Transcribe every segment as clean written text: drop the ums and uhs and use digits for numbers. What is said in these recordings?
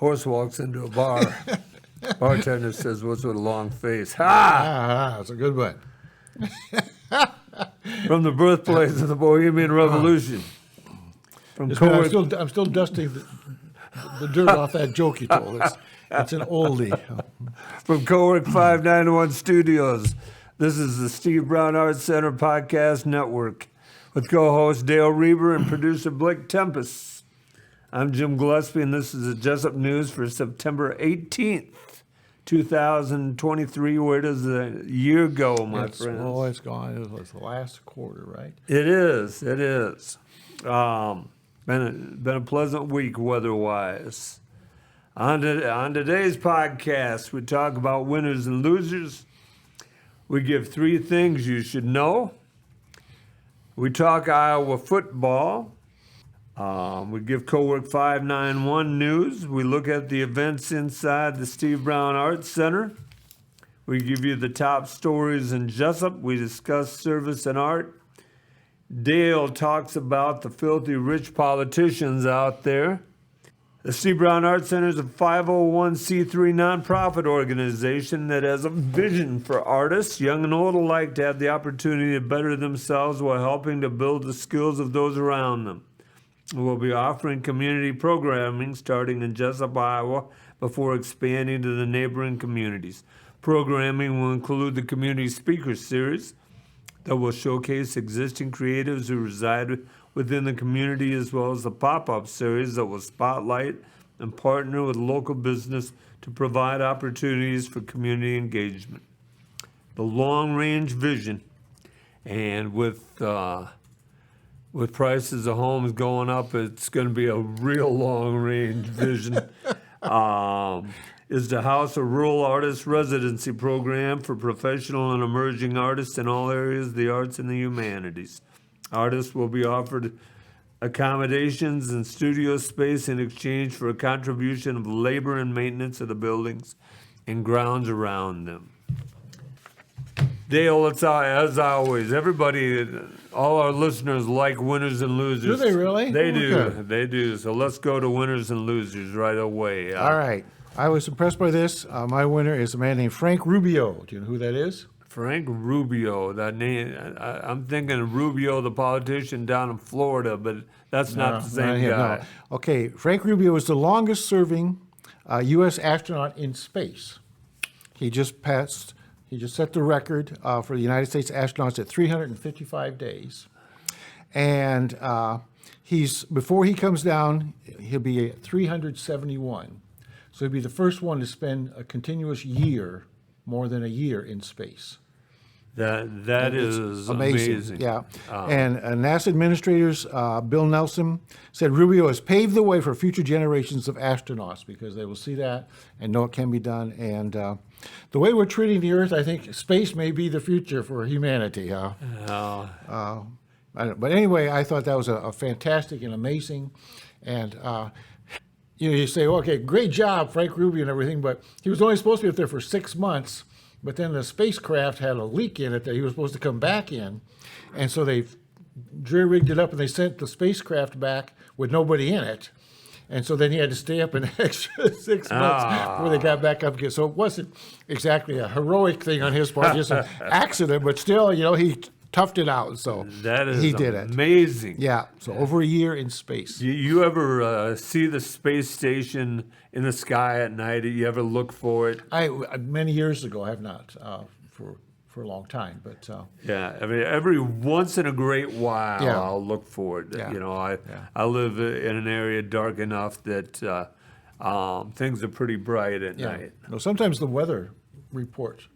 Horse walks into a bar. Bartender says, "What's with a long face?" Ha! That's a good one. From the birthplace of the Bohemian Revolution. From I'm still dusting the dirt off that joke you told. It's an oldie. From Cowork 591 Studios, this is the Steve Brown Arts Center Podcast Network with co-host Dale Rueber and producer Blake Tempus. I'm Jim Gillespie, and this is the Jesup News for September 18th, 2023. Where does the year go, my friends? Oh, it's gone. It was the last quarter, right? It is. Been a pleasant week weather-wise. On today's podcast, we talk about winners and losers. We give 3 things you should know. We talk Iowa football. We give Cowork 591 news. We look at the events inside the Steve Brown Arts Center. We give you the top stories in Jesup. We discuss service and art. Dale talks about the filthy rich politicians out there. The Steve Brown Arts Center is a 501c3 nonprofit organization that has a vision for artists, young and old alike, to have the opportunity to better themselves while helping to build the skills of those around them. We'll be offering community programming starting in Jesup, Iowa, before expanding to the neighboring communities. Programming will include the Community Speaker Series that will showcase existing creatives who reside within the community, as well as the pop-up series that will spotlight and partner with local business to provide opportunities for community engagement. The long-range vision, and with prices of homes going up, it's going to be a real long-range vision, is the House of Rural Artists Residency Program for professional and emerging artists in all areas of the arts and the humanities. Artists will be offered accommodations and studio space in exchange for a contribution of labor and maintenance of the buildings and grounds around them. Dale, it's as always, everybody, all our listeners like winners and losers. Do they really? They do. Okay. They do. So let's go to winners and losers right away. All right. I was impressed by this. My winner is a man named Frank Rubio. Do you know who that is? Frank Rubio, that name, I'm thinking Rubio, the politician down in Florida, but that's not the same guy. No. Okay, Frank Rubio is the longest serving U.S. astronaut in space. He just set the record for the United States astronauts at 355 days. And before he comes down, he'll be at 371. So he'll be the first one to spend a continuous year, more than a year, in space. That is amazing. Yeah. And NASA administrators, Bill Nelson, said Rubio has paved the way for future generations of astronauts because they will see that and know it can be done. And the way we're treating the Earth, I think space may be the future for humanity. But anyway, I thought that was a fantastic and amazing. And you say, okay, great job, Frank Rubio and everything, but he was only supposed to be up there for 6 months. But then the spacecraft had a leak in it that he was supposed to come back in. And so they jury-rigged it up and they sent the spacecraft back with nobody in it. And so then he had to stay up an extra 6 months before they got back up again. So it wasn't exactly a heroic thing on his part, just an accident. But still, he toughed it out. So he did it. Amazing. Yeah. So over a year in space. You ever see the space station in the sky at night? You ever look for it? Many years ago, I have not for a long time, but yeah. I mean, every once in a great while, Yeah. I'll look for it. Yeah. I live in an area dark enough that things are pretty bright at night. No, sometimes the weather report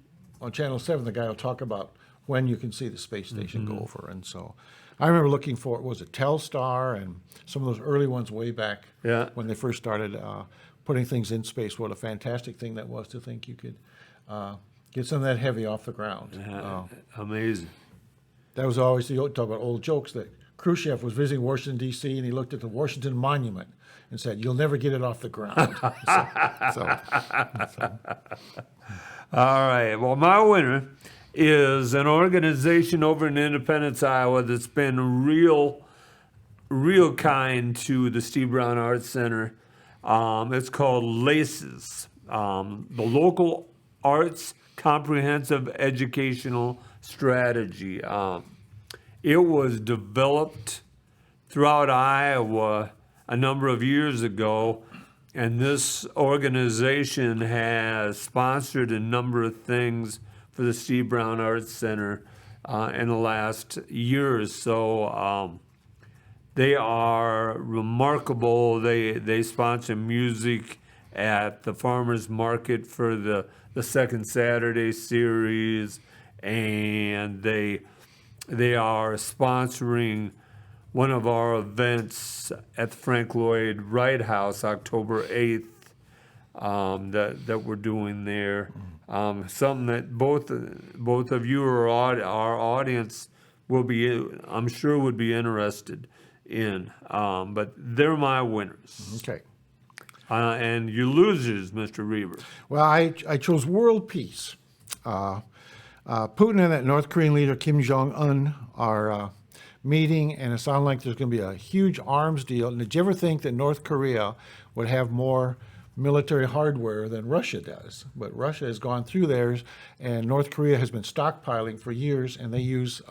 on Channel 7, the guy will talk about when you can see the space station go over. And so I remember looking for, was it Telstar and some of those early ones way back when they first started putting things in space. What a fantastic thing that was to think you could get some of that heavy off the ground. Amazing. That was always talk about old jokes that Khrushchev was visiting Washington, D.C., and he looked at the Washington Monument and said, "You'll never get it off the ground." All right. Well, my winner is an organization over in Independence, Iowa that's been real kind to the Steve Brown Arts Center. It's called LACES, the Local Arts Comprehensive Educational Strategy. It was developed throughout Iowa a number of years ago, and this organization has sponsored a number of things for the Steve Brown Arts Center in the last year or so. They are remarkable. They sponsor music at the farmers market for the second Saturday series, and they are sponsoring one of our events at the Frank Lloyd Wright House, October 8th, that we're doing there. Something that both of you or our audience will be, I'm sure, would be interested in. But they're my winners. Okay. And your losers, Mr. Rueber. Well, I chose world peace. Putin and that North Korean leader Kim Jong-un are meeting, and it sounds like there's going to be a huge arms deal. And did you ever think that North Korea would have more military hardware than Russia does? But Russia has gone through theirs, and North Korea has been stockpiling for years, and they use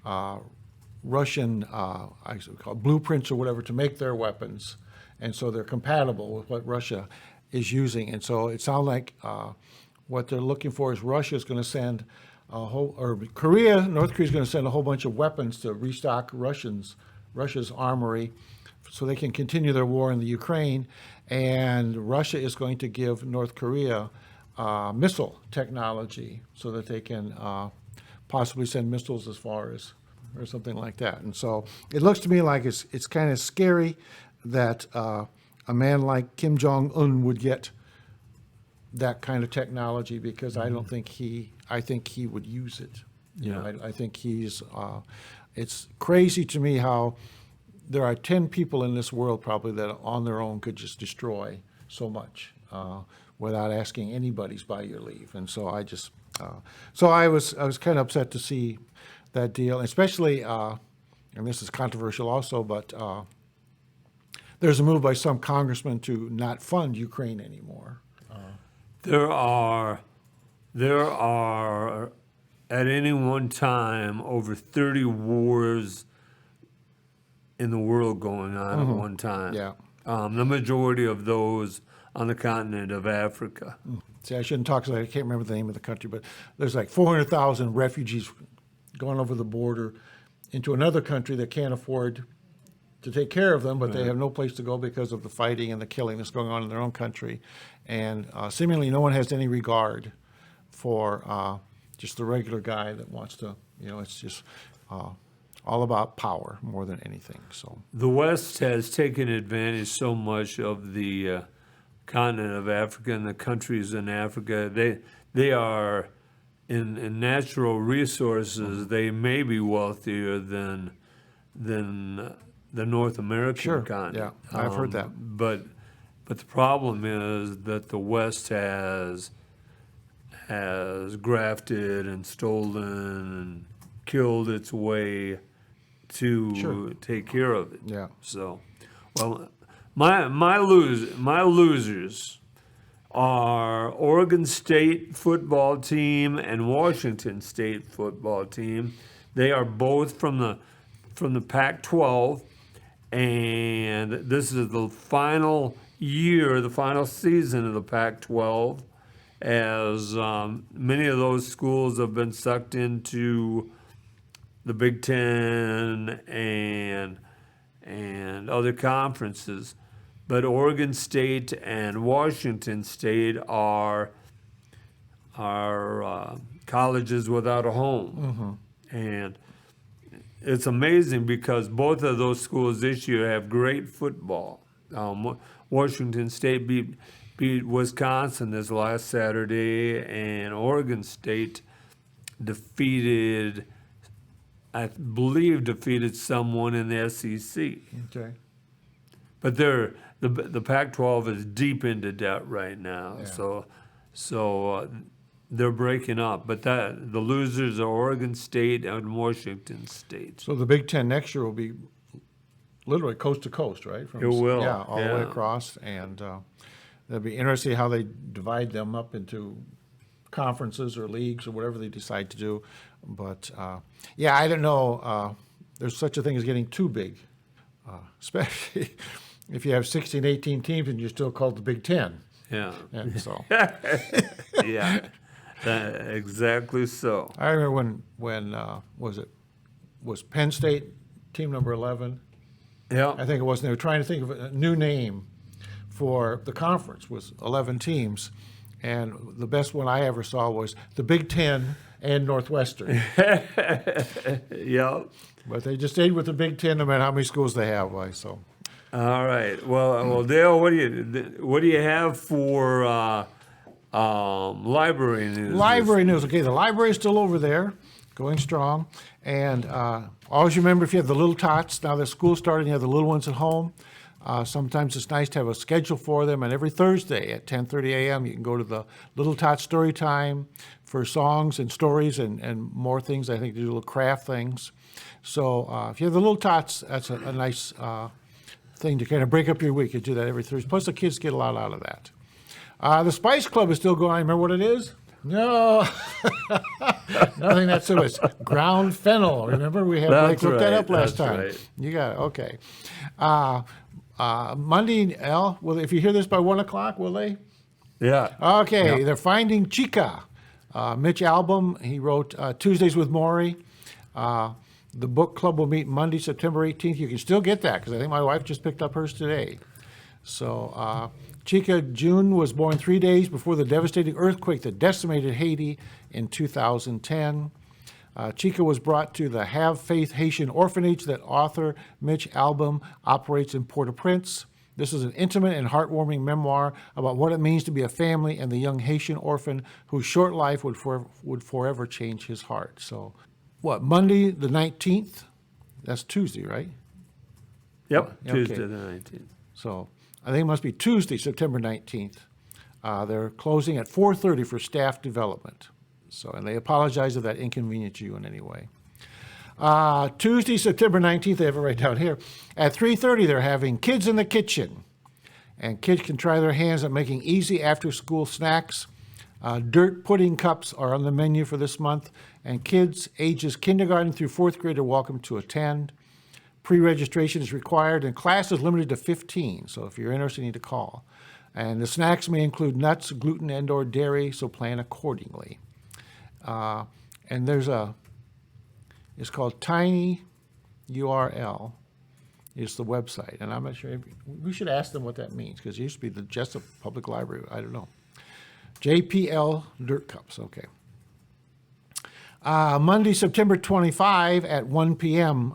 Russian I call blueprints or whatever to make their weapons, and so they're compatible with what Russia is using. And so it sounds like what they're looking for is Russia is going to send North Korea is going to send a whole bunch of weapons to restock Russia's armory, so they can continue their war in the Ukraine. And Russia is going to give North Korea missile technology so that they can possibly send missiles as far as, or something like that. And so it looks to me like it's kind of scary that a man like Kim Jong-un would get that kind of technology, because I think he would use it. You know, I think it's crazy to me how there are 10 people in this world probably that on their own could just destroy so much without asking anybody's by your leave. And so I was kind of upset to see that deal, especially, and this is controversial also, but there's a move by some congressmen to not fund Ukraine anymore. There are at any one time over 30 wars in the world going on at one time. Yeah. The majority of those on the continent of Africa. See, I shouldn't talk because I can't remember the name of the country, but there's like 400,000 refugees going over the border into another country that can't afford to take care of them, but they have no place to go because of the fighting and the killing that's going on in their own country. And seemingly no one has any regard for just the regular guy that wants to, it's just all about power more than anything. So the West has taken advantage so much of the continent of Africa and the countries in Africa. They are in natural resources. They may be wealthier than the North American continent. Yeah, I've heard that. But the problem is that the West has grafted and stolen and killed its way to take care of it. Yeah. So, well, my losers are Oregon State football team and Washington State football team. They are both from the Pac-12, and this is the final year, the final season of the Pac-12, as many of those schools have been sucked into the Big Ten and other conferences. But Oregon State and Washington State are colleges without a home. And it's amazing because both of those schools this year have great football. Washington State beat Wisconsin this last Saturday, and Oregon State defeated someone in the SEC. Okay. But the Pac-12 is deep into debt right now, so they're breaking up. But the losers are Oregon State and Washington State. So the Big Ten next year will be literally coast to coast, right? From, It will, Yeah, all the way yeah. across. And it'll be interesting how they divide them up into conferences or leagues or whatever they decide to do. But yeah, I don't know. There's such a thing as getting too big, especially if you have 16, 18 teams and you're still called the Big Ten. Yeah. And so Yeah. Exactly so. I remember when was Penn State team number 11? Yeah. I think it was. And they were trying to think of a new name for the conference with 11 teams. And the best one I ever saw was the Big Ten and Northwestern. Yeah. But they just stayed with the Big Ten no matter how many schools they have. So All right. Well, Dale, what do you have for library news? library news. Okay, the library is still over there, going strong. And always remember, if you have the little tots, now that school started, you have the little ones at home. Sometimes it's nice to have a schedule for them, and every Thursday at 10:30 a.m. you can go to the Little Tot Story Time for songs and stories and more things. I think they do little craft things. So if you have the Little Tots, that's a nice thing to kind of break up your week. You do that every Thursday. Plus the kids get a lot out of that. The Spice Club is still going. Remember what it is? No, nothing that so it's ground fennel. Remember we had Blake looked that up last time. Right. You got it. Okay. Monday, well, if you hear this by 1 o'clock, will they? Yeah. Okay, Yeah. they're finding Chica. Mitch Albom, he wrote Tuesdays with Maury. The book club will meet Monday, September 18th. You can still get that because I think my wife just picked up hers today. So Chica June was born 3 days before the devastating earthquake that decimated Haiti in 2010. Chica was brought to the Have Faith Haitian Orphanage that author Mitch Albom operates in Port-au-Prince. This is an intimate and heartwarming memoir about what it means to be a family and the young Haitian orphan whose short life would forever change his heart. So, Monday the 19th? That's Tuesday, right? Yep. Okay. Tuesday the 19th. So, I think it must be Tuesday, September 19th. They're closing at 4:30 for staff development. So, and they apologize if that inconvenienced you in any way. Tuesday, September 19th, they have it right down here. At 3:30, they're having Kids in the Kitchen. And kids can try their hands at making easy after-school snacks. Dirt pudding cups are on the menu for this month. And kids ages kindergarten through fourth grade are welcome to attend. Pre-registration is required, and class is limited to 15. So if you're interested, you need to call. And the snacks may include nuts, gluten, and/or dairy, so plan accordingly. And it's called Tiny URL is the website. And I'm not sure, we should ask them what that means, because it used to be the Jesup Public Library. I don't know. JPL Dirt Cups, okay. Monday, September 25 at 1 p.m.,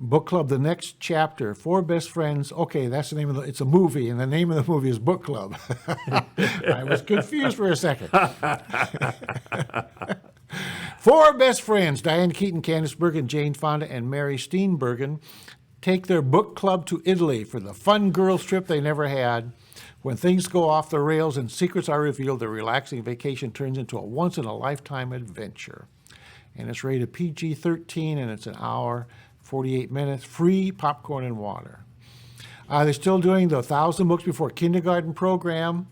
Book Club, The Next Chapter, Four Best Friends. Okay, that's the name of it's a movie, and the name of the movie is Book Club. I was confused for a second. Four best friends, Diane Keaton, Candice Bergen, Jane Fonda, and Mary Steenburgen, take their book club to Italy for the fun girls trip they never had. When things go off the rails and secrets are revealed, the relaxing vacation turns into a once-in-a-lifetime adventure. And it's rated PG-13, and it's an hour, 48 minutes, free popcorn and water. They're still doing the 1,000 Books Before Kindergarten program,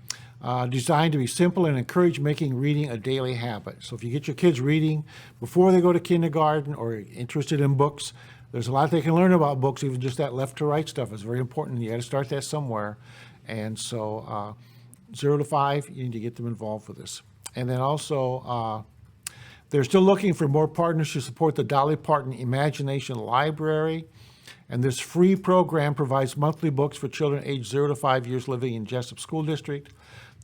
designed to be simple and encourage making reading a daily habit. So if you get your kids reading before they go to kindergarten or interested in books, there's a lot they can learn about books. Even just that left to right stuff is very important. You got to start that somewhere. And so 0 to 5, you need to get them involved with this. And then also, they're still looking for more partners to support the Dolly Parton Imagination Library. And this free program provides monthly books for children aged 0 to 5 years living in Jesup School District.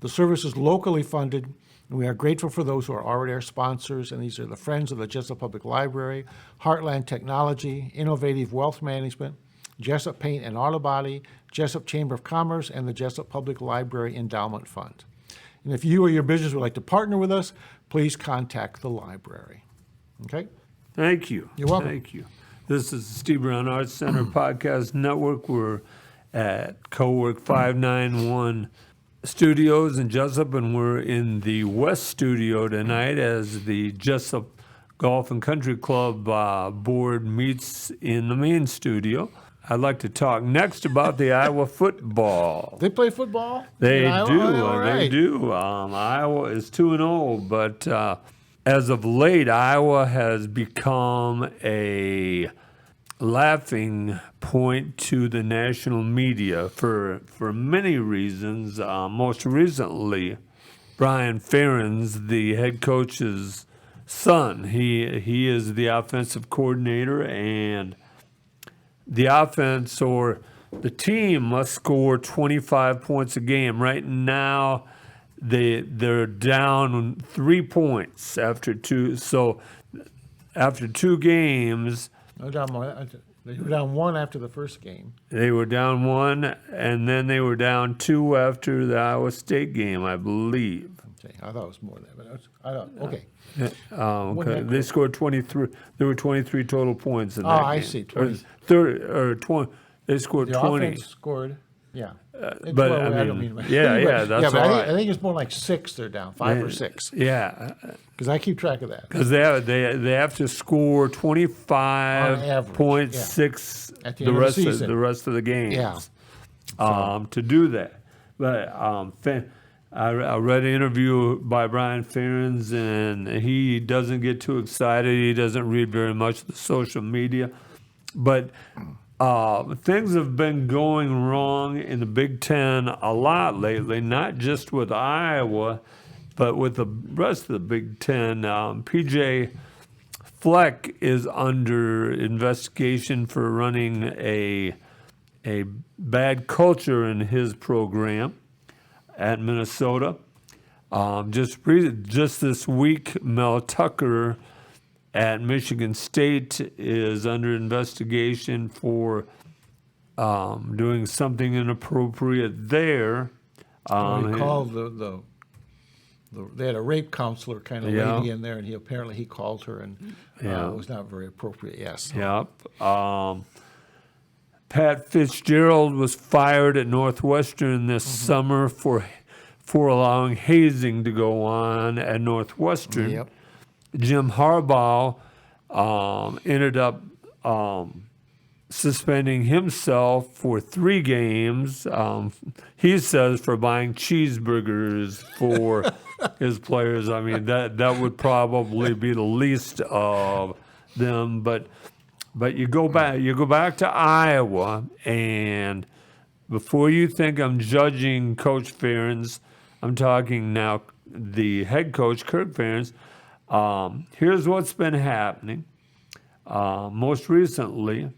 The service is locally funded, and we are grateful for those who are already our sponsors. And these are the Friends of the Jesup Public Library, Heartland Technology, Innovative Wealth Management, Jesup Paint and Auto Body, Jesup Chamber of Commerce, and the Jesup Public Library Endowment Fund. And if you or your business would like to partner with us, please contact the library. Okay? Thank you. You're welcome. Thank you. This is the Steve Brown Arts Center Podcast Network. We're at Cowork 591 Studios in Jesup, and we're in the West Studio tonight as the Jesup Golf and Country Club board meets in the main studio. I'd like to talk next about the Iowa football. They play football? They in Iowa? do. Oh, all They right. do. Iowa is 2-0, but as of late, Iowa has become a laughing point to the national media for many reasons. Most recently, Brian Ferentz, the head coach's son, he is the offensive coordinator, and the offense or the team must score 25 points a game. Right now, they're down 3 points after two. So after two games, No, they were down one after the first game. they were down one, and then they were down two after the Iowa State game, I believe. Okay, I thought it was more than that, but I thought, okay. Okay. They scored 23. There were 23 total points in that game. I see, 20. Or 30 or 20. They scored The 20. offense scored, yeah. but, Well, I don't mean, mean- yeah, that's but all I right. think it's more like 6 they're down, 5 or 6, Yeah, because I keep track of that. because they have to score On average, 25.6 At the end of the season. the rest of the games. Yeah. To do that. But I read an interview by Brian Ferentz, and he doesn't get too excited. He doesn't read very much of the social media, but things have been going wrong in the Big Ten a lot lately. Not just with Iowa, but with the rest of the Big Ten. PJ Fleck is under investigation for running a bad culture in his program at Minnesota. Just this week, Mel Tucker at Michigan State is under investigation for doing something inappropriate there. He called they had a rape counselor kind of Yeah. lady in there, and he called her, and Yeah. it was not very appropriate. Yes. Yep. Pat Fitzgerald was fired at Northwestern this summer for allowing hazing to go on at Northwestern. Yep. Jim Harbaugh ended up suspending himself for 3 games. He says for buying cheeseburgers for his players. I mean, that would probably be the least of them. But you go back to Iowa, and before you think I'm judging Coach Ferentz, I'm talking now the head coach, Kirk Ferentz. Here's what's been happening. Most recently,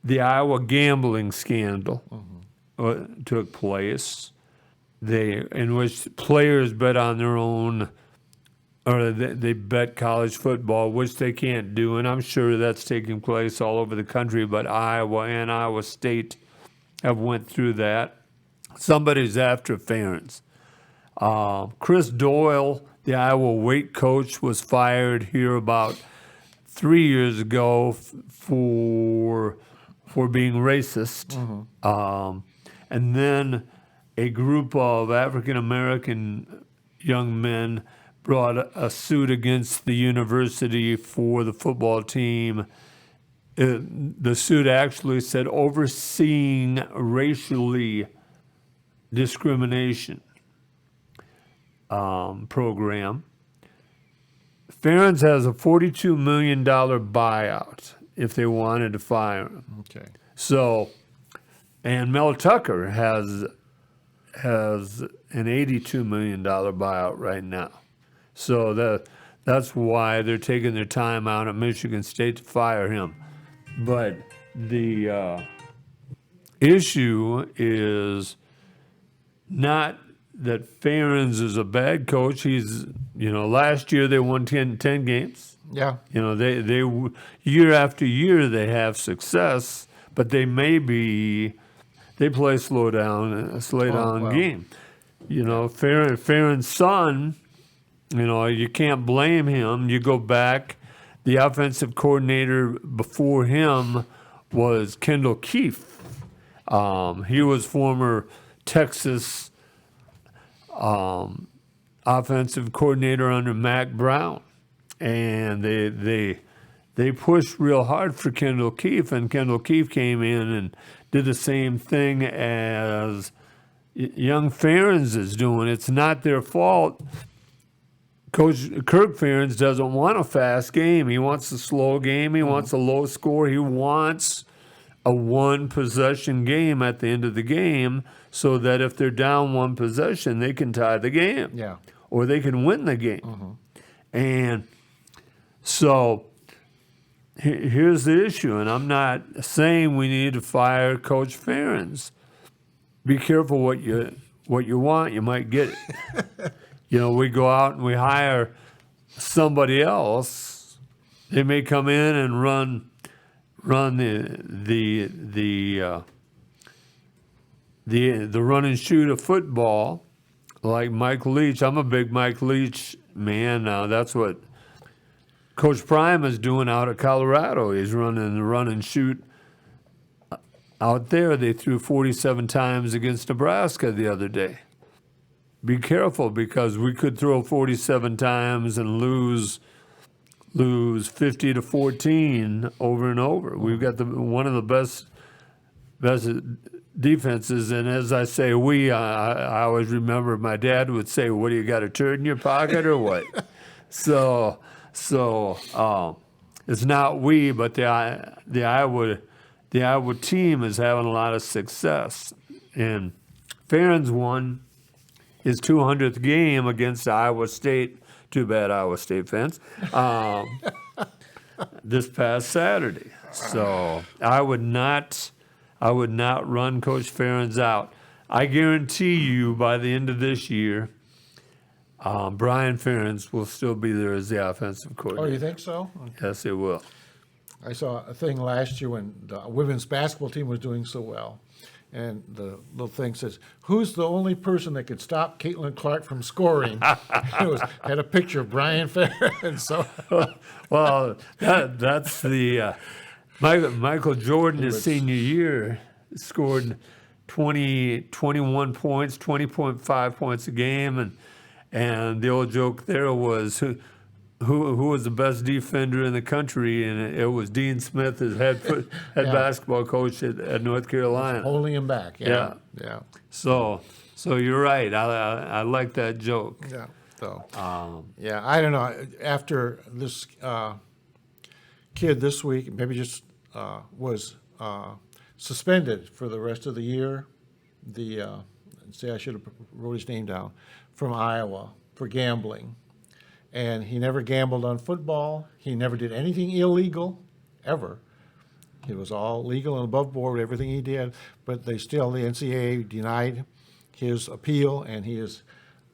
the Iowa gambling scandal took place, in which players bet on their own, or they bet college football, which they can't do, and I'm sure that's taking place all over the country, but Iowa and Iowa State have went through that. Somebody's after Ferentz. Chris Doyle, the Iowa weight coach, was fired here about 3 years ago for being racist. And then a group of African American young men brought a suit against the university for the football team. The suit actually said overseeing racially discrimination program. Ferentz has a $42 million buyout if they wanted to fire him. Okay. So, and Mel Tucker has an $82 million buyout right now. So that's why they're taking their time out at Michigan State to fire him. But the issue is not that Ferentz is a bad coach. He's, last year they won 10 games. Yeah. They year after year they have success, but they play slow down wow. game. Ferentz' son, you can't blame him. You go back, the offensive coordinator before him was Kendall Keefe. He was former Texas offensive coordinator under Mac Brown, and they they pushed real hard for Kendall Keefe, and Kendall Keefe came in and did the same thing as young Ferens is doing. It's not their fault. Coach Kirk Ferentz doesn't want a fast game. He wants a slow game. He wants a low score. He wants a one-possession game at the end of the game so that if they're down one possession, they can tie the game. Yeah. Or they can win the game. And so here's the issue, and I'm not saying we need to fire Coach Ferentz. Be careful what you want. You might get it. We go out and we hire somebody else. They may come in and run the run and shoot of football, like Mike Leach. I'm a big Mike Leach man now. That's what Coach Prime is doing out of Colorado. He's running the run and shoot out there. They threw 47 times against Nebraska the other day. Be careful, because we could throw 47 times and lose 50-14 over and over. We've got one of the best defenses, and as I say, I always remember my dad would say, "What do you got, a turd in your pocket or what?" So it's not we, but the Iowa team is having a lot of success, and Ferentz won his 200th game against Iowa State. Too bad, Iowa State fans. This past Saturday. So I would not run Coach Ferentz out. I guarantee you by the end of this year, Brian Ferentz will still be there as the offensive coordinator. Oh, you think so? Yes, it will. I saw a thing last year when the women's basketball team was doing so well. And the little thing says, "Who's the only person that could stop Caitlin Clark from scoring?" Had a picture of Brian Ferentz. So, well, that's the Michael Jordan his senior year scored 21 points, 20.5 points a game, and the old joke there was who was the best defender in the country, and it was Dean Smith, his head basketball coach at North Carolina. Holding him back. Yeah. So you're right. I like that joke. Yeah. So, I don't know. After this kid this week, maybe just was suspended for the rest of the year. I should have wrote his name down, from Iowa for gambling. And he never gambled on football. He never did anything illegal, ever. It was all legal and above board, everything he did. But the NCAA denied his appeal, and he is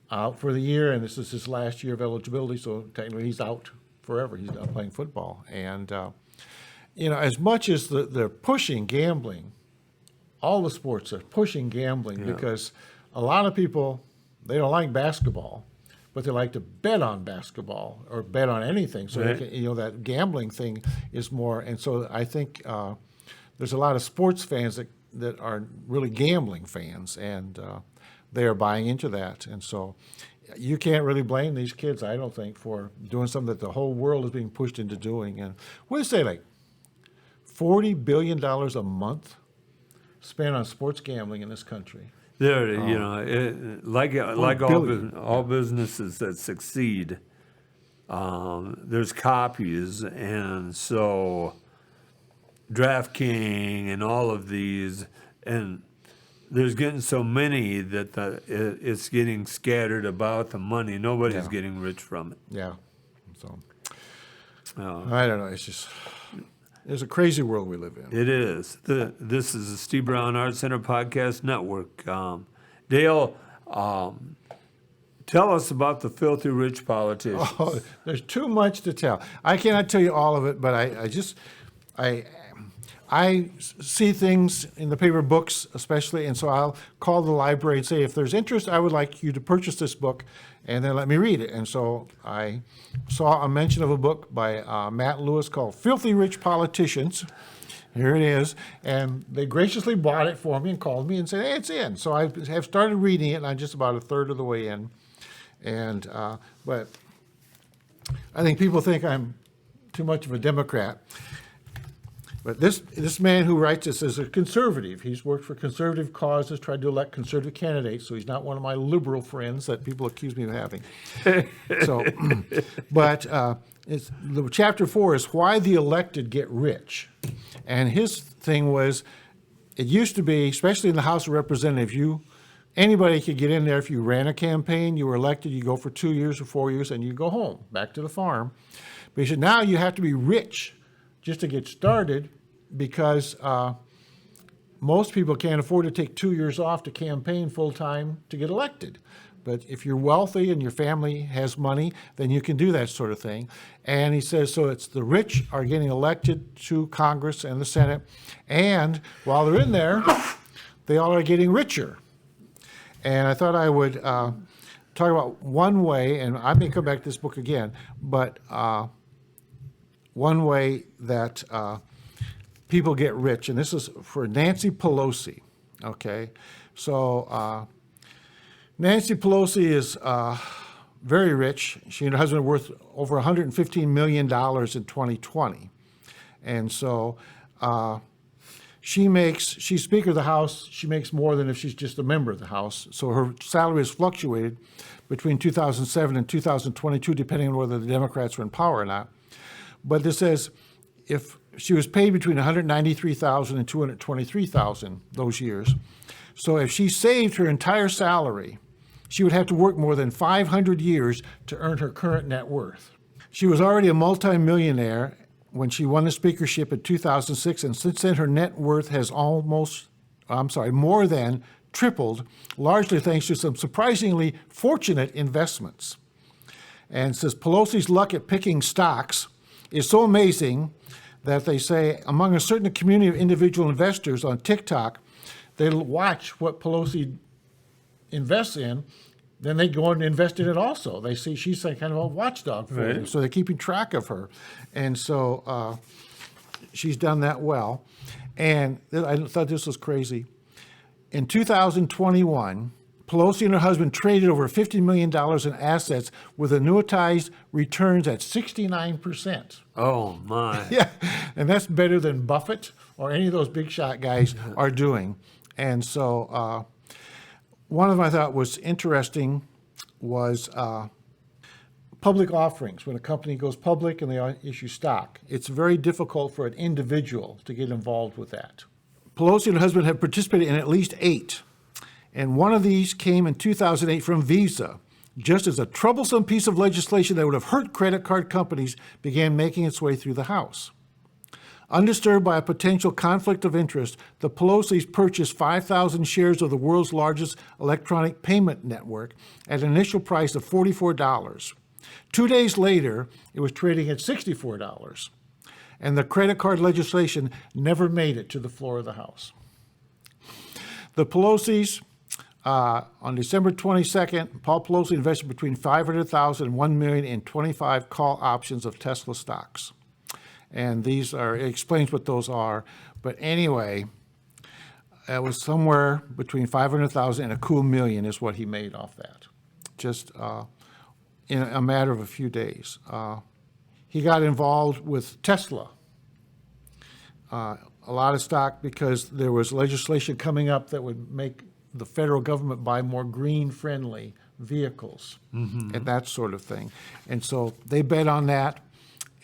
out for the year. And this is his last year of eligibility, so technically he's out forever. He's not playing football. And as much as they're pushing gambling, all the sports are pushing gambling because a lot of people, they don't like basketball, but they like to bet on basketball or bet on anything. So right. That gambling thing is more. And so I think there's a lot of sports fans that are really gambling fans, and they are buying into that. And so you can't really blame these kids, I don't think, for doing something that the whole world is being pushed into doing. And what do you say, like $40 billion a month spent on sports gambling in this country? There, like all businesses that succeed, there's copies, and so DraftKings and all of these, and there's getting so many that it's getting scattered about the money. Nobody's getting rich from it. Yeah, so I don't know. It's a crazy world we live in. It is. This is the Steve Brown Arts Center Podcast Network. Dale, tell us about the filthy rich politicians. Oh, there's too much to tell. I cannot tell you all of it, but I see things in the paper, books especially, and so I'll call the library and say, if there's interest, I would like you to purchase this book, and then let me read it. And so I saw a mention of a book by Matt Lewis called Filthy Rich Politicians. Here it is. And they graciously bought it for me and called me and said, hey, it's in. So I have started reading it, and I'm just about a third of the way in. And but I think people think I'm too much of a Democrat. But this man who writes this is a conservative. He's worked for conservative causes, tried to elect conservative candidates, so he's not one of my liberal friends that people accuse me of having. So, but chapter 4 is why the elected get rich. And his thing was, it used to be, especially in the House of Representatives, anybody could get in there if you ran a campaign, you were elected, you go for 2 years or 4 years, and you go home, back to the farm. But he said, now you have to be rich just to get started, because most people can't afford to take 2 years off to campaign full-time to get elected. But if you're wealthy and your family has money, then you can do that sort of thing. And he says, so it's the rich are getting elected to Congress and the Senate, and while they're in there, they all are getting richer. And I thought I would talk about one way, and I may come back to this book again, but one way that people get rich, and this is for Nancy Pelosi, okay? So Nancy Pelosi is very rich. She and her husband are worth over $115 million in 2020. And so she's Speaker of the House. She makes more than if she's just a member of the House. So her salary has fluctuated between 2007 and 2022, depending on whether the Democrats were in power or not. But this says if she was paid between $193,000 and $223,000 those years. So if she saved her entire salary, she would have to work more than 500 years to earn her current net worth. She was already a multimillionaire when she won the speakership in 2006, and since then her net worth has more than tripled, largely thanks to some surprisingly fortunate investments. And says Pelosi's luck at picking stocks is so amazing that they say among a certain community of individual investors on TikTok, they'll watch what Pelosi invests in, then they go and invest in it also. They see she's like kind of a watchdog for them, so they're keeping track of her. And so she's done that well. And I thought this was crazy. In 2021, Pelosi and her husband traded over $50 million in assets with annuitized returns at 69%. Oh, my. Yeah, and that's better than Buffett or any of those big shot guys are doing. And so one of them I thought was interesting was public offerings. When a company goes public and they issue stock, it's very difficult for an individual to get involved with that. Pelosi and her husband have participated in at least 8. And one of these came in 2008 from Visa, just as a troublesome piece of legislation that would have hurt credit card companies began making its way through the House. Undisturbed by a potential conflict of interest, the Pelosi's purchased 5,000 shares of the world's largest electronic payment network at an initial price of $44. 2 days later, it was trading at $64. And the credit card legislation never made it to the floor of the House. The Pelosi's, on December 22nd, Paul Pelosi invested between $500,000 and $1 million in 25 call options of Tesla stocks. And it explains what those are. But anyway, it was somewhere between $500,000 and a cool $1 million is what he made off that, just in a matter of a few days. He got involved with Tesla, a lot of stock, because there was legislation coming up that would make the federal government buy more green-friendly vehicles and that sort of thing. And so they bet on that.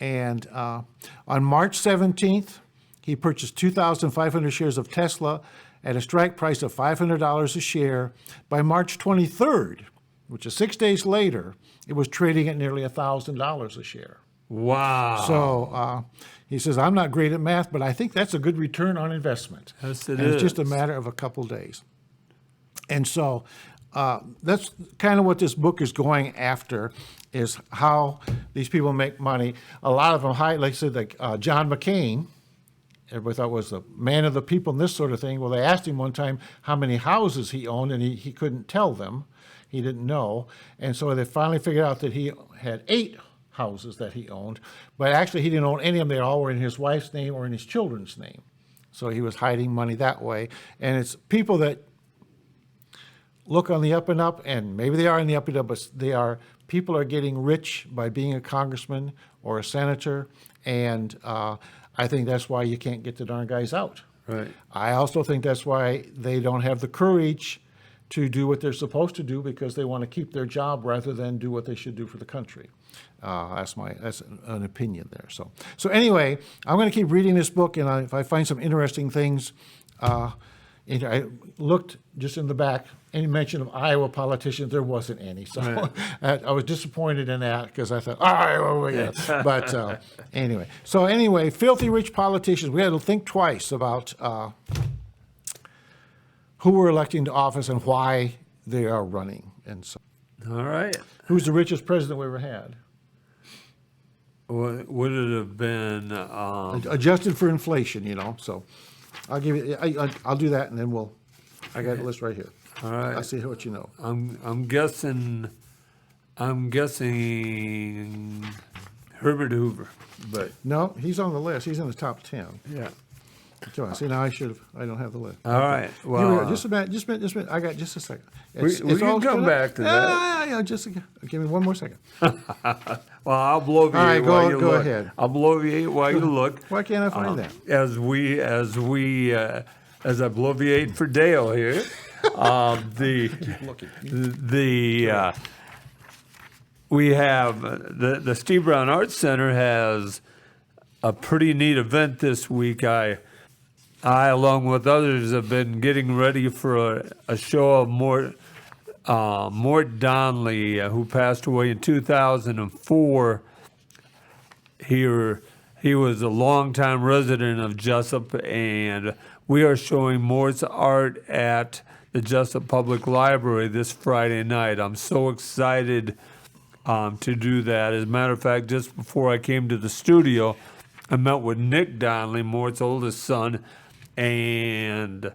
And on March 17th, he purchased 2,500 shares of Tesla at a strike price of $500 a share. By March 23rd, which is 6 days later, it was trading at nearly $1,000 a share. Wow. So he says, I'm not great at math, but I think that's a good return on investment. Yes, and it's just a matter of a couple days. And so that's kind of what this book is going after, is how these people make money. A lot of them, like I said, like John McCain, everybody thought was the man of the people and this sort of thing. Well, they asked him one time how many houses he owned, and he couldn't tell them. He didn't know. And so they finally figured out that he had 8 houses that he owned, but actually he didn't own any of them. They all were in his wife's name or in his children's name. So he was hiding money that way. And it's people that look on the up and up, and maybe they are in the up and up, but people are getting rich by being a congressman or a senator, and I think that's why you can't get the darn guys out. Right. I also think that's why they don't have the courage to do what they're supposed to do, because they want to keep their job rather than do what they should do for the country. That's an opinion there. So anyway, I'm going to keep reading this book, and if I find some interesting things, I looked just in the back. Any mention of Iowa politicians? There wasn't any. So right. I was disappointed in that, because I thought, Iowa, yeah. But anyway, filthy rich politicians. We had to think twice about who we're electing to office and why they are running. And so, All right. who's the richest president we ever had? Would it have been? Adjusted for inflation, So I'll give you. I'll do that, and then I got a list right here. All right. I'll see what you know. I'm guessing Herbert Hoover, but No, he's on the list. He's in the top 10. yeah. Come on. See, now I don't have the list. All right. Here we go. Well, Just a minute. I got just a second. we can come back to that. Yeah. Give me one more second. Well, I'll bloviate All right, while you go look. ahead. I'll bloviate while you look. Why can't I find that? As I bloviate for Dale here, we have the Steve Brown Arts Center has a pretty neat event this week. I along with others have been getting ready for a show of Mort Donnelly, who passed away in 2004. He was a longtime resident of Jesup, and we are showing Mort's art at the Jesup Public Library this Friday night. I'm so excited to do that. As a matter of fact, just before I came to the studio, I met with Nick Donnelly, Mort's oldest son, and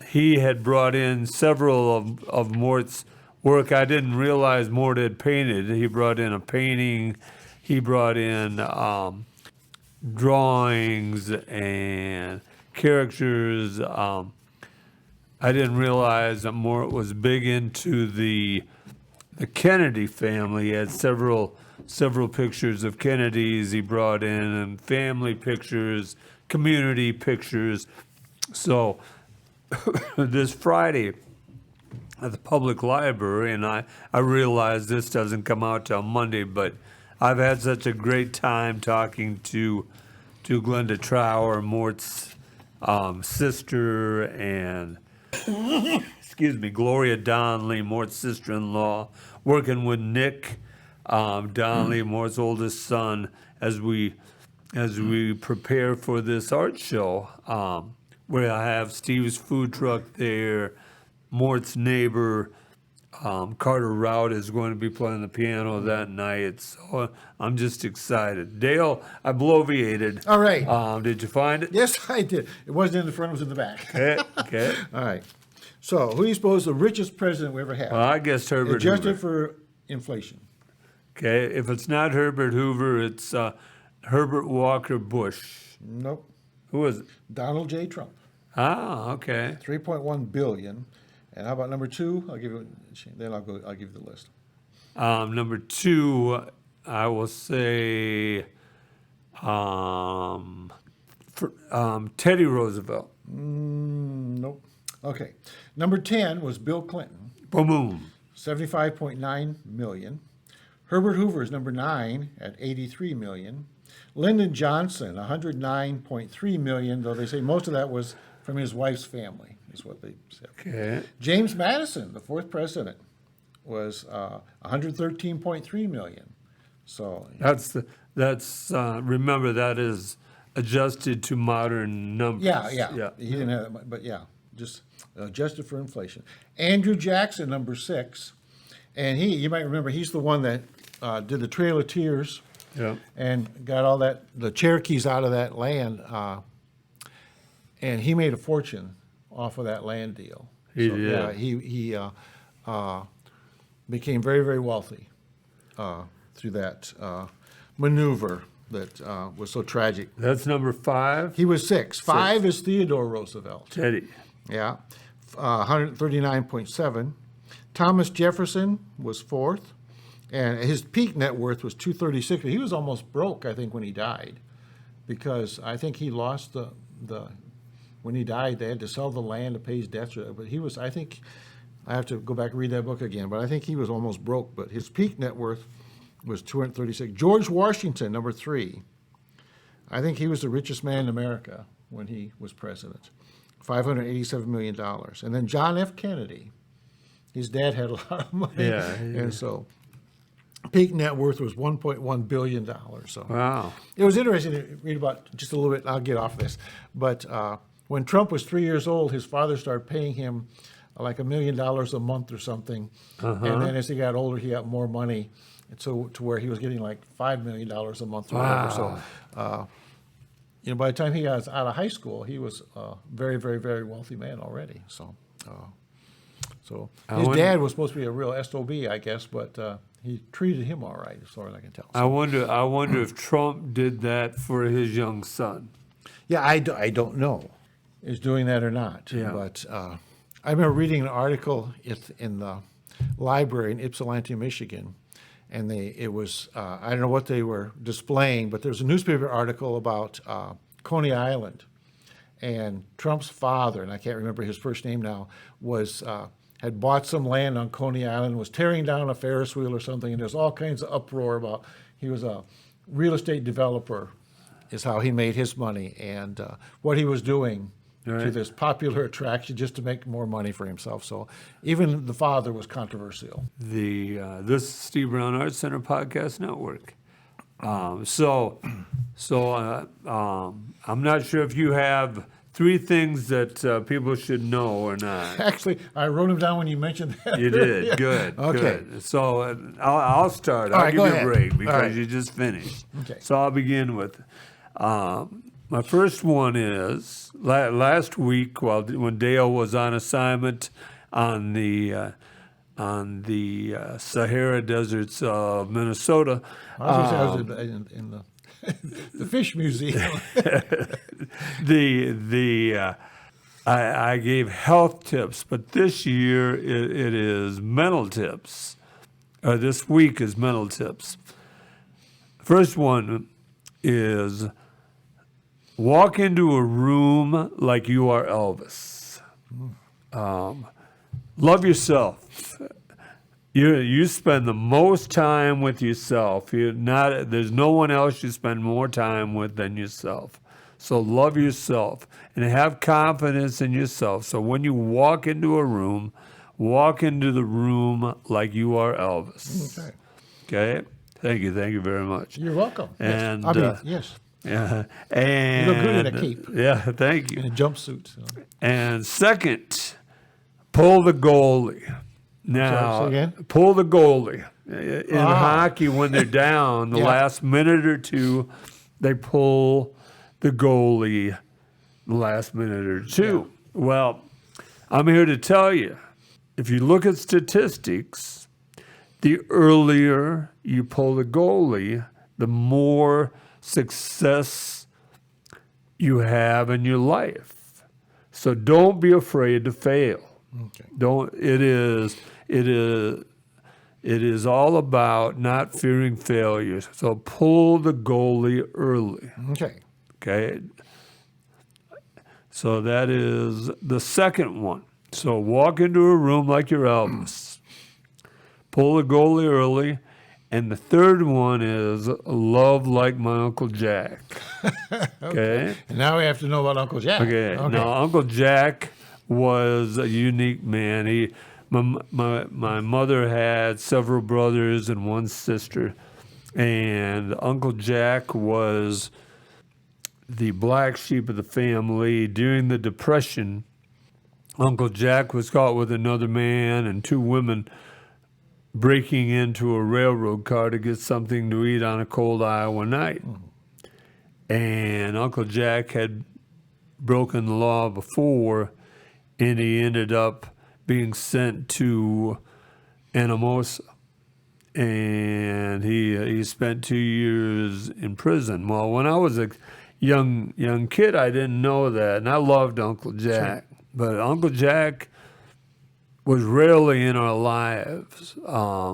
he had brought in several of Mort's work. I didn't realize Mort had painted. He brought in a painting. He brought in drawings and caricatures. I didn't realize that Mort was big into the Kennedy family. He had several pictures of Kennedys he brought in, and family pictures, community pictures. So this Friday at the public library, and I realize this doesn't come out till Monday, but I've had such a great time talking to Glenda Trower, Mort's sister, and excuse me, Gloria Donnelly, Mort's sister-in-law, working with Nick Donnelly, Mort's oldest son, as we prepare for this art show, where I have Steve's food truck there. Mort's neighbor, Carter Rout, is going to be playing the piano that night. So I'm just excited. Dale, I bloviated. All right. Did you find it? Yes, I did. It wasn't in the front, it was in the back. Okay. All right. So, who do you suppose the richest president we ever had? Well, I guess Herbert Adjusted Hoover. for inflation. Okay. If it's not Herbert Hoover, it's Herbert Walker Bush. Nope. Who is it? Donald J. Trump. Ah, okay. 3.1 billion. And how about number two? I'll give you the list. Number two, I will say Teddy Roosevelt. Nope. Okay. Number 10 was Bill Clinton. Boom. 75.9 million. Herbert Hoover is number 9 at 83 million. Lyndon Johnson, 109.3 million, though they say most of that was from his wife's family, is what they said. Okay. James Madison, the fourth president, was 113.3 million. So That's remember, that is adjusted to modern numbers. yeah. He didn't have that, but yeah, just adjusted for inflation. Andrew Jackson, number 6, and you might remember, he's the one that did the Trail of Tears. Yeah. And got the Cherokees out of that land, and he made a fortune off of that land deal. He So, did. Yeah, he became very, very wealthy through that maneuver that was so tragic. That's number 5. He was 6. 5 is Theodore Roosevelt. Teddy. Yeah, 139.7. Thomas Jefferson was fourth, and his peak net worth was 236. He was almost broke, I think, when he died, because I think he lost the when he died, they had to sell the land to pay his debts. But he was, I think, I have to go back and read that book again, but I think he was almost broke. But his peak net worth was 236. George Washington, number 3. I think he was the richest man in America when he was president, $587 million. And then John F. Kennedy, his dad had a lot of money. Yeah. And so peak net worth was $1.1 billion. So Wow. it was interesting to read about just a little bit. I'll get off this. But when Trump was 3 years old, his father started paying him like $1 million a month or something. And then as he got older, he got more money. And so to where he was getting like $5 million a month or whatever. So, by the time he got out of high school, he was a very, very, very wealthy man already. So his dad was supposed to be a real SOB, I guess, but he treated him all right, as far as I can tell. So, I wonder if Trump did that for his young son. yeah, I don't know is doing that or not. Yeah. But I remember reading an article in the library in Ypsilanti, Michigan, and it was I don't know what they were displaying, but there was a newspaper article about Coney Island, and Trump's father, and I can't remember his first name now, was had bought some land on Coney Island, was tearing down a Ferris wheel or something, and there's all kinds of uproar about he was a real estate developer, is how he made his money, and what he was doing to Right. this popular attraction just to make more money for himself. So even the father was controversial. This is Steve Brown Arts Center Podcast Network. I'm not sure if you have 3 things that people should know or not. Actually, I wrote them down when you mentioned that. You did. Yeah. Good. Okay. Good. So I'll start. All I'll right, give go you a ahead. break All because right. you just finished. Okay. So I'll begin with my first one is last week when Dale was on assignment on the Sahara deserts of Minnesota. I was going to say I was in the fish museum. I gave health tips, but this year it is mental tips. This week is mental tips. First one is walk into a room like you are Elvis. Love yourself. You spend the most time with yourself. There's no one else you spend more time with than yourself. So love yourself and have confidence in yourself. So when you walk into a room, walk into the room like you are Elvis. Okay? Thank you very much. You're welcome. And yes. yeah, and You look good in a cape. Yeah, thank you. In a jumpsuit. So. And second, pull the goalie. Now, Say again? pull the goalie. In hockey, when they're down, the Yeah. last minute or two, they pull the goalie the last minute or two. Yeah. Well, I'm here to tell you, if you look at statistics, the earlier you pull the goalie, the more success you have in your life. So don't be afraid to fail. Okay. It is all about not fearing failure. So pull the goalie early. Okay. Okay. So that is the second one. So walk into a room like you're Elvis. Pull the goalie early. And the third one is love like my Uncle Jack. Okay. And now we have to know about Uncle Jack. Okay. Now, Uncle Jack was a unique man. My mother had several brothers and one sister, and Uncle Jack was the black sheep of the family. During the Depression, Uncle Jack was caught with another man and 2 women breaking into a railroad car to get something to eat on a cold Iowa night. And Uncle Jack had broken the law before, and he ended up being sent to Anamosa. And he spent 2 years in prison. Well, when I was a young kid, I didn't know that, and I loved Uncle Jack. Sure. But Uncle Jack was rarely in our lives. I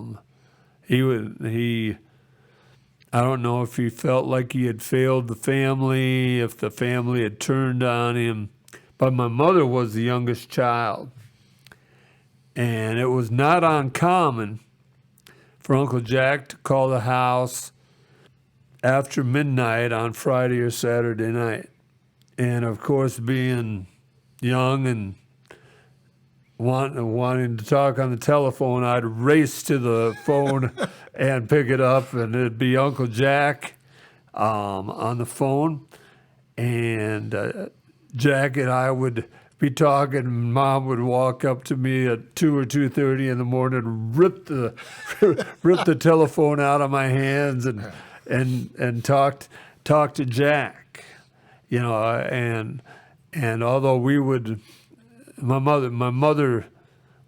don't know if he felt like he had failed the family, if the family had turned on him, but my mother was the youngest child. And it was not uncommon for Uncle Jack to call the house after midnight on Friday or Saturday night. And of course, being young and wanting to talk on the telephone, I'd race to the phone and pick it up, and it'd be Uncle Jack on the phone. And Jack and I would be talking, and Mom would walk up to me at 2 or 2:30 in the morning and rip the telephone out of my hands and talk to Jack, and although we would, my mother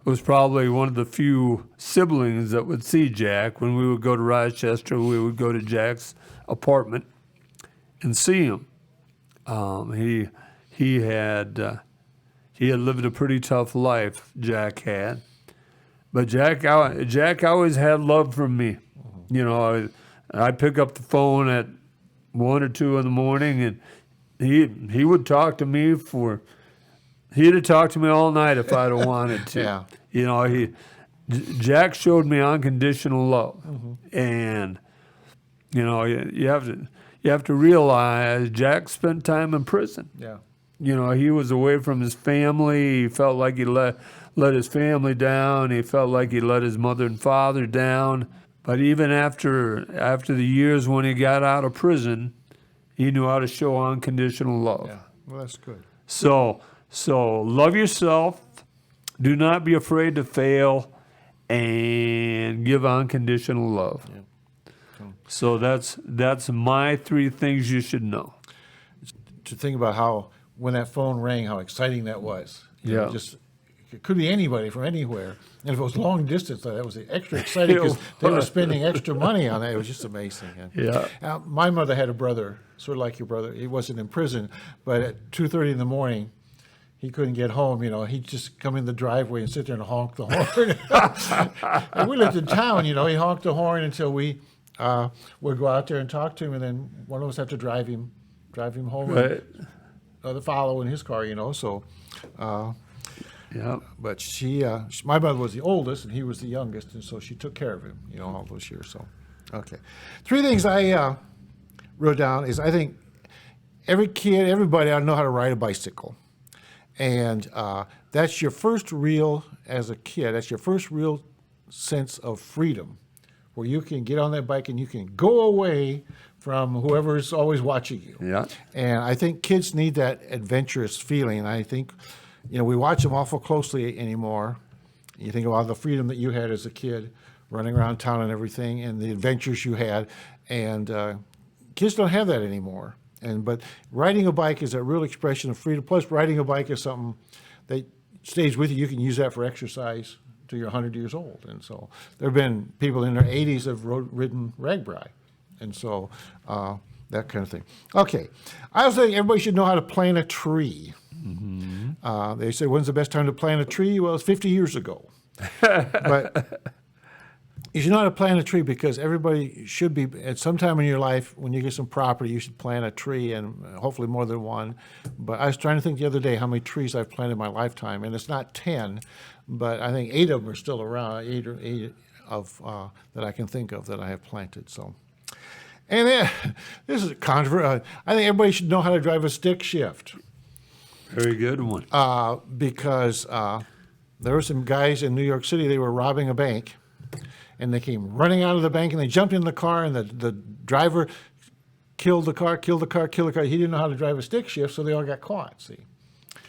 was probably one of the few siblings that would see Jack. When we would go to Rochester, we would go to Jack's apartment and see him. He had lived a pretty tough life, Jack had. But Jack always had love from me. I'd pick up the phone at 1 or 2 in the morning, and he would talk to me he'd have talked to me all night if I'd have wanted to. Yeah. Jack showed me unconditional love. And, you have to realize Jack spent time in prison. Yeah. He was away from his family. He felt like he let his family down. He felt like he let his mother and father down. But even after the years when he got out of prison, he knew how to show unconditional love. Yeah. Well, that's good. So love yourself. Do not be afraid to fail, and give unconditional love. Yeah. So that's my 3 things you should know. To think about how, when that phone rang, how exciting that was. Yeah. It could be anybody from anywhere. And if it was long distance, that was extra exciting because they were spending extra money on it. It was just amazing. Yeah. My mother had a brother, sort of like your brother. He wasn't in prison, but at 2:30 in the morning, he couldn't get home. He'd just come in the driveway and sit there and honk the horn. And we lived in town. He honked the horn until we would go out there and talk to him, and then one of us had to drive him home. Right. The follow in his car. So. Yeah. But my mother was the oldest, and he was the youngest, and so she took care of him, all those years. So, okay. 3 things I wrote down is, I think everybody ought to know how to ride a bicycle. And that's your first real, as a kid, that's your first real sense of freedom, where you can get on that bike and you can go away from whoever's always watching you. Yeah. And I think kids need that adventurous feeling. I think, we watch them awful closely anymore. You think about the freedom that you had as a kid, running around town and everything, and the adventures you had. And kids don't have that anymore. But riding a bike is a real expression of freedom. Plus, riding a bike is something that stays with you. You can use that for exercise till you're 100 years old. And so there have been people in their 80s that have ridden ragbri. And so that kind of thing. Okay. I also think everybody should know how to plant a tree. Mm-hmm. They say, when's the best time to plant a tree? Well, it's 50 years ago. But you should know how to plant a tree, because everybody should be, at some time in your life, when you get some property, you should plant a tree, and hopefully more than one. But I was trying to think the other day how many trees I've planted in my lifetime, and it's not 10, but I think 8 of them are still around, 8 of that I can think of that I have planted. So, and then, this is a controversial. I think everybody should know how to drive a stick shift. Very good one. Because there were some guys in New York City, they were robbing a bank, and they came running out of the bank, and they jumped in the car, and the driver killed the car. He didn't know how to drive a stick shift, so they all got caught, see.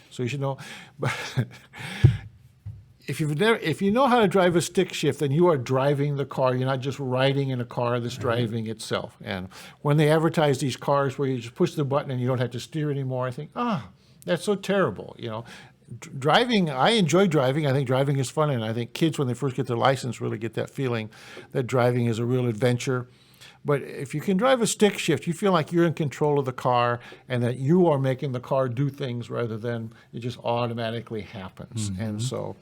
So you should know. But if you know how to drive a stick shift, then you are driving the car. You're not just riding in a car that's driving itself. And when they advertise these cars where you just push the button and you don't have to steer anymore, I think, that's so terrible, Driving, I enjoy driving. I think driving is fun, and I think kids, when they first get their license, really get that feeling that driving is a real adventure. But if you can drive a stick shift, you feel like you're in control of the car and that you are making the car do things rather than it just automatically happens. Mm-hmm. And so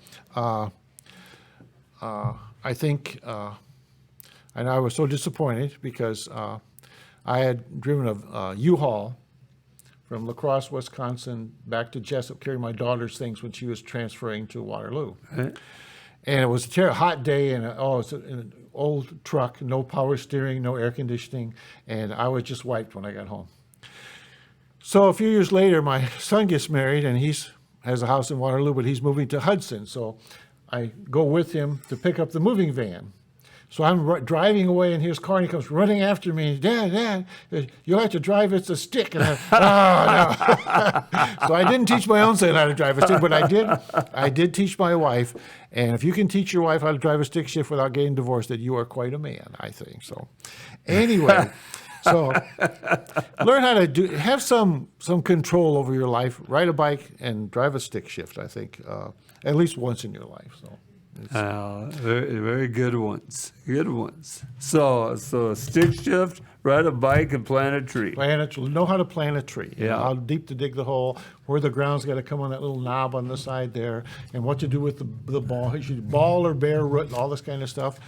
I think, and I was so disappointed because I had driven a U-Haul from La Crosse, Wisconsin, back to Jesup, carrying my daughter's things when she was transferring to Waterloo. Right. And it was a hot day, and it's an old truck, no power steering, no air conditioning, and I was just wiped when I got home. So a few years later, my son gets married, and has a house in Waterloo, but he's moving to Hudson. So I go with him to pick up the moving van. So I'm driving away in his car, and he comes running after me. Dad, you'll have to drive it's a stick. And no. So I didn't teach my own son how to drive a stick, but I did teach my wife. And if you can teach your wife how to drive a stick shift without getting divorced, then you are quite a man, I think. So anyway, so learn how to have some control over your life. Ride a bike and drive a stick shift, I think, at least once in your life. So. Very, very good ones. Good ones. So stick shift, ride a bike, and plant a tree. Know how to plant a tree. Yeah. How deep to dig the hole, where the ground's got to come on that little knob on the side there, and what to do with the ball. You should ball or bare root and all this kind of stuff.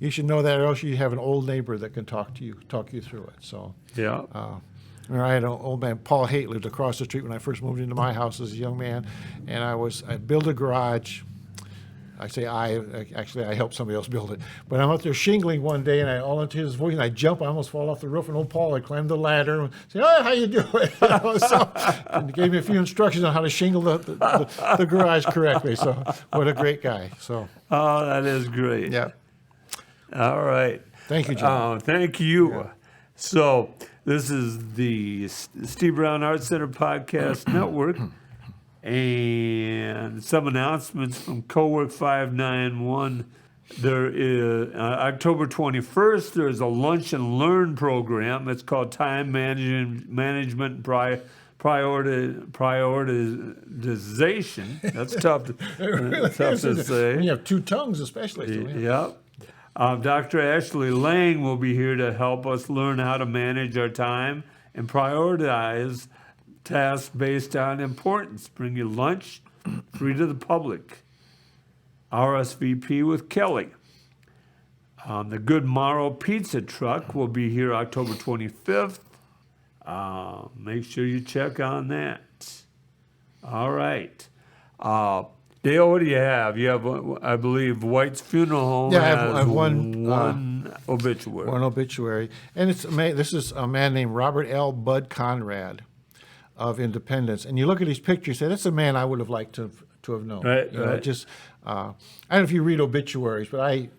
You should know that, or else you have an old neighbor that can talk you through it. So. Yeah. I had an old man, Paul Haight, lived across the street when I first moved into my house as a young man, and I built a garage. I helped somebody else build it. But I'm out there shingling one day, and I all into his voice, and I jump, I almost fall off the roof, and old Paul had climbed the ladder and said, "Oh, how you doing?" And he gave me a few instructions on how to shingle the garage correctly. So what a great guy. So. Oh, that is great. Yeah. All right. Thank you, John. Thank you. Yeah. So this is the Steve Brown Arts Center Podcast Network. And some announcements from Cowork 591. There is October 21st. There is a lunch and learn program. It's called Time Management Prioritization. That's tough to say. When you have two tongues, especially. So, yeah. Yep. Dr. Ashley Lang will be here to help us learn how to manage our time and prioritize tasks based on importance. Bring you lunch, free to the public. RSVP with Kelly. The Good Morrow Pizza Truck will be here October 25th. Make sure you check on that. All right. Dale, what do you have? You have, I believe, White's Funeral Home Yeah, I has have one obituary. One obituary. And this is a man named Robert L. Bud Conrad of Independence. And you look at his picture, you say, that's a man I would have liked to have known. Right, you know, right. Just, I don't know if you read obituaries, but I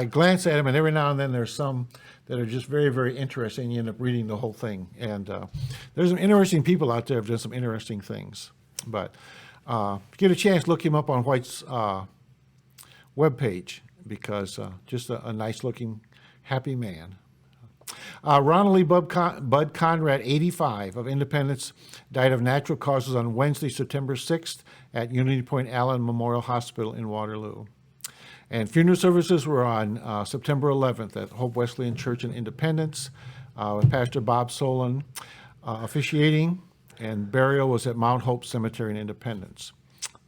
glance at them, and every now and then there's some that are just very, very interesting. You end up reading the whole thing. And there's some interesting people out there who have done some interesting things. But if you get a chance, look him up on White's webpage, because just a nice-looking, happy man. Ronald Lee Bud Conrad, 85, of Independence, died of natural causes on Wednesday, September 6th at Unity Point Allen Memorial Hospital in Waterloo. And funeral services were on September 11th at Hope Wesleyan Church in Independence with Pastor Bob Solon officiating, and burial was at Mount Hope Cemetery in Independence.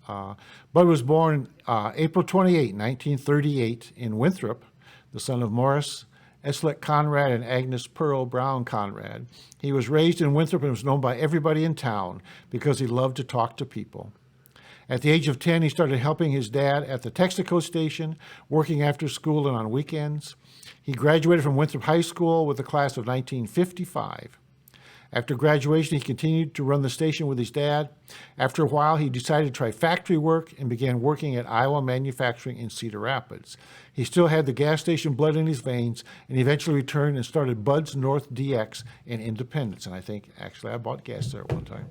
Bud was born April 28, 1938, in Winthrop, the son of Morris Eslick Conrad and Agnes Pearl Brown Conrad. He was raised in Winthrop and was known by everybody in town because he loved to talk to people. At the age of 10, he started helping his dad at the Texaco station, working after school and on weekends. He graduated from Winthrop High School with the class of 1955. After graduation, he continued to run the station with his dad. After a while, he decided to try factory work and began working at Iowa Manufacturing in Cedar Rapids. He still had the gas station blood in his veins, and eventually returned and started Bud's North DX in Independence. And I think, actually, I bought gas there at one time.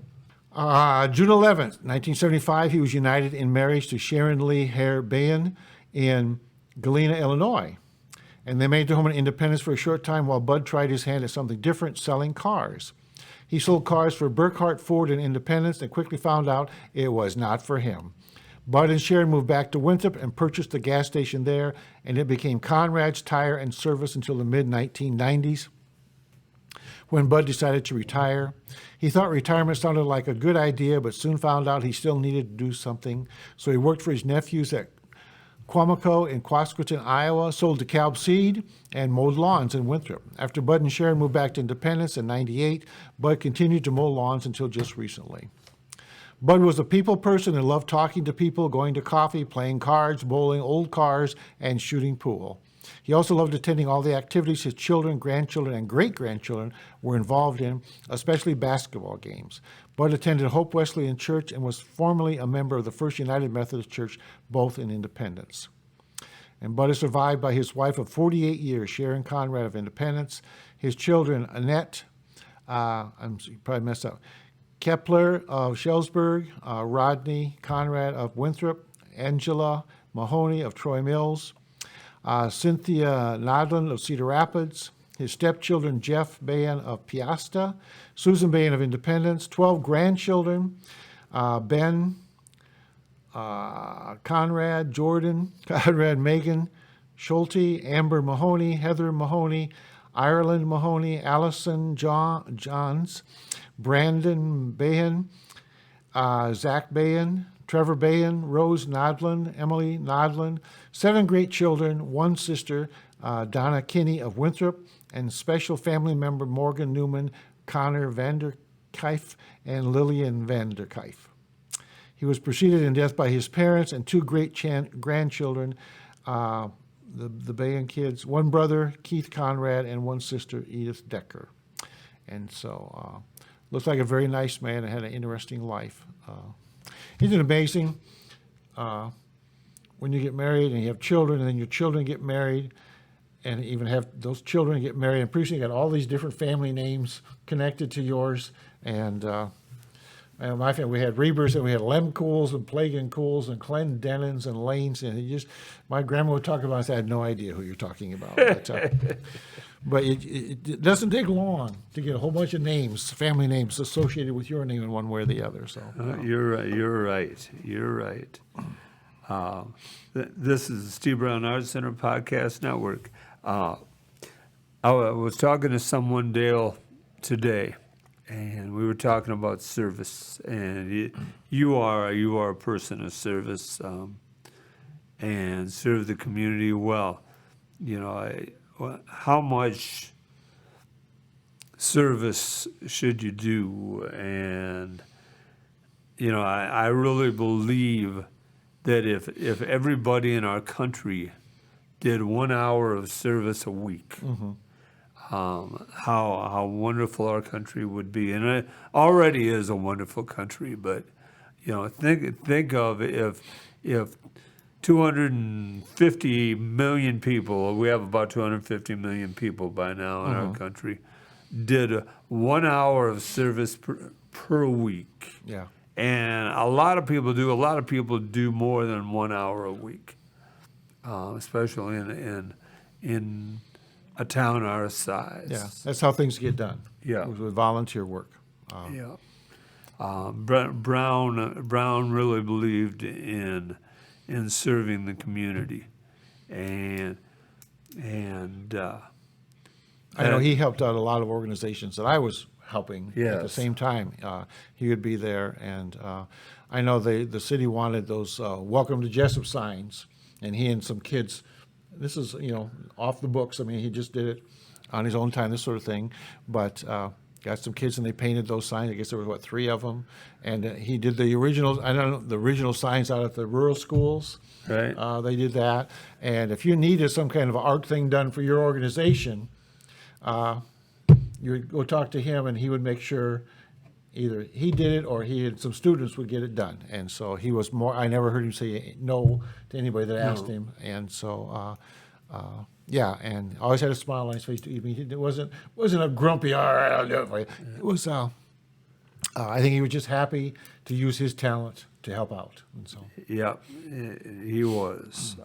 June 11th, 1975, he was united in marriage to Sharon Lee Hare Bain in Galena, Illinois. And they made their home in Independence for a short time while Bud tried his hand at something different, selling cars. He sold cars for Burkhart Ford in Independence and quickly found out it was not for him. Bud and Sharon moved back to Winthrop and purchased a gas station there, and it became Conrad's Tire and Service until the mid-1990s, when Bud decided to retire. He thought retirement sounded like a good idea, but soon found out he still needed to do something, so he worked for his nephews at Quamico in Quasqueton, Iowa, sold DeKalb seed and mowed lawns in Winthrop. After Bud and Sharon moved back to Independence in 98, Bud continued to mow lawns until just recently. Bud was a people person and loved talking to people, going to coffee, playing cards, bowling, old cars, and shooting pool. He also loved attending all the activities his children, grandchildren, and great-grandchildren were involved in, especially basketball games. Bud attended Hope Wesleyan Church and was formerly a member of the First United Methodist Church, both in Independence. And Bud is survived by his wife of 48 years, Sharon Conrad of Independence, his children, Annette, probably messed up, Kepler of Shellsburg, Rodney Conrad of Winthrop, Angela Mahoney of Troy Mills, Cynthia Nodland of Cedar Rapids, his stepchildren Jeff Bayan of Piasta, Susan Bayan of Independence, 12 grandchildren, Ben, Conrad, Jordan, Conrad, Megan, Schulte, Amber Mahoney, Heather Mahoney, Ireland Mahoney, Allison Johns, Brandon Bayan, Zach Bayan, Trevor Bayan, Rose Nodland, Emily Nodland, 7 great children, 1 sister, Donna Kinney of Winthrop, and special family member Morgan Newman, Connor Vanderkuyf, and Lillian Vanderkuyf. He was preceded in death by his parents and 2 great grandchildren, the Bayan kids, 1 brother, Keith Conrad, and 1 sister, Edith Decker. And so, looks like a very nice man and had an interesting life. Isn't it amazing when you get married and you have children, and then your children get married, and even have those children get married, and pretty soon you got all these different family names connected to yours. And my family, we had Ruebers, and we had Lemcools and Plagencools and Clendennons and Lanes, and my grandma would talk about it, I had no idea who you're talking about. But it doesn't take long to get a whole bunch of names, family names associated with your name in one way or the other. So You're right. This is the Steve Brown Arts Center Podcast Network. I was talking to someone, Dale, today, and we were talking about service. And you are a person of service, and serve the community well. You know, how much service should you do? And you know, I really believe that if everybody in our country did 1 hour of service a week, how wonderful our country would be. And it already is a wonderful country, but you know, think of if 250 million people, we have about 250 million people by now in our country, did 1 hour of service per week. yeah. And a lot of people do more than 1 hour a week, especially in a town our size. Yeah, that's how things get done. Yeah. With volunteer work. Yeah. Brown really believed in serving the community, and I know he helped out a lot of organizations that I was helping at the Yes. same time. He would be there, and I know the city wanted those "Welcome to Jesup" signs, and he and some kids. This is off the books. I mean, he just did it on his own time, this sort of thing. But got some kids, and they painted those signs. I guess there were 3 of them, and he did the original. I don't know the original signs out at the rural schools. Right. They did that, and if you needed some kind of art thing done for your organization, you would go talk to him, and he would make sure either he did it or he and some students would get it done. And so he was more. I never heard him say no to anybody that asked him. And so, yeah, and always had a smile on his face. I mean, it wasn't a grumpy. All right, I'll do it for you. It was. I think he was just happy to use his talent to help out. And so, yeah, he was.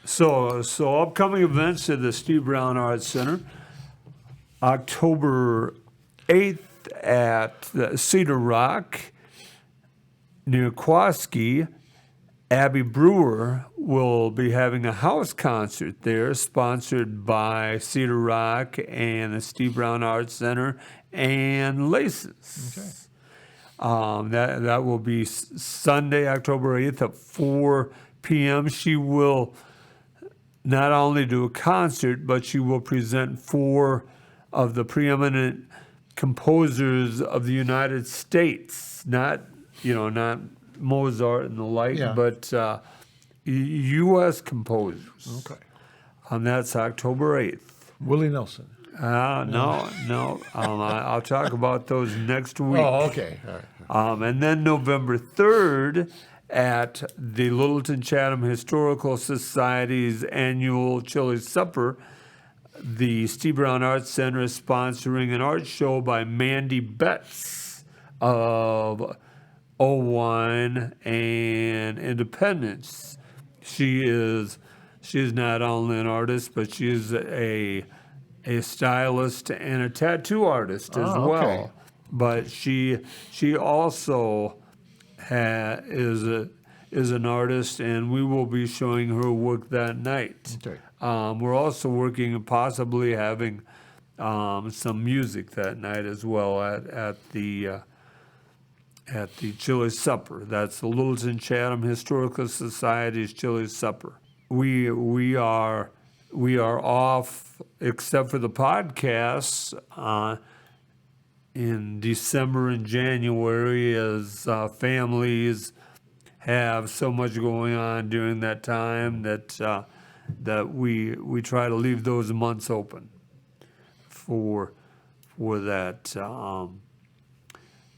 So upcoming events at the Steve Brown Arts Center, October 8th at the Cedar Rock near Quaski. Abby Brewer will be having a house concert there, sponsored by Cedar Rock and the Steve Brown Arts Center and Laces. That will be Sunday, October 8th at 4 p.m. She will not only do a concert, but she will present 4 of the preeminent composers of the United States. Not Mozart and the like, Yeah. but U.S. composers. Okay. That's October 8th. Willie Nelson. No. I'll talk about those next week. Oh, okay. All right. And then November 3rd at the Littleton Chatham Historical Society's annual Chili Supper, the Steve Brown Arts Center is sponsoring an art show by Mandy Betts of Owine and Independence. She is not only an artist, but she is a stylist and a tattoo artist as Oh, well. okay. But she also is an artist, and we will be showing her work that night. Okay. We're also working on possibly having some music that night as well at the Chili Supper. That's the Littleton Chatham Historical Society's Chili Supper. We are off, except for the podcasts, in December and January, as families have so much going on during that time that we try to leave those months open for that.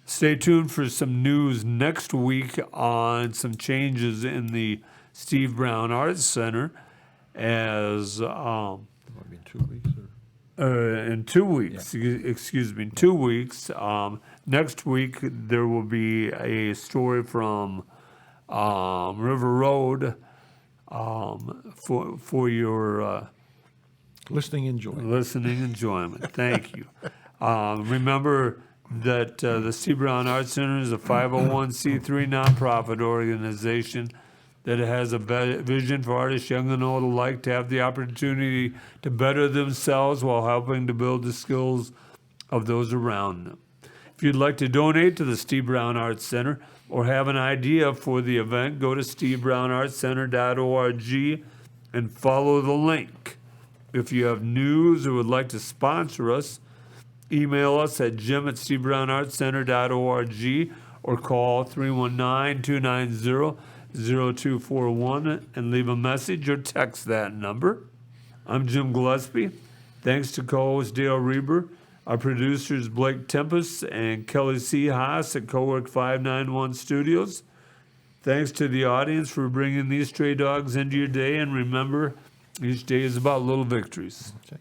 Stay tuned for some news next week on some changes in the Steve Brown Arts Center as Maybe in 2 weeks. in 2 weeks, excuse me, 2 weeks. Next week there will be a story from River Road for your Listening enjoyment. listening enjoyment. Thank you. Remember that the Steve Brown Arts Center is a 501c3 nonprofit organization that has a vision for artists, young and old alike, to have the opportunity to better themselves while helping to build the skills of those around them. If you'd like to donate to the Steve Brown Arts Center or have an idea for the event, go to stevebrownartscenter.org and follow the link. If you have news or would like to sponsor us, email us at jim@stevebrownartscenter.org or call 319-290-0241 and leave a message or text that number. I'm Jim Gillespie. Thanks to co-host Dale Rueber, our producers Blake Tempus and Kelly C. Haas at Cowork 591 Studios. Thanks to the audience for bringing these stray dogs into your day, and remember, each day is about little victories. Okay.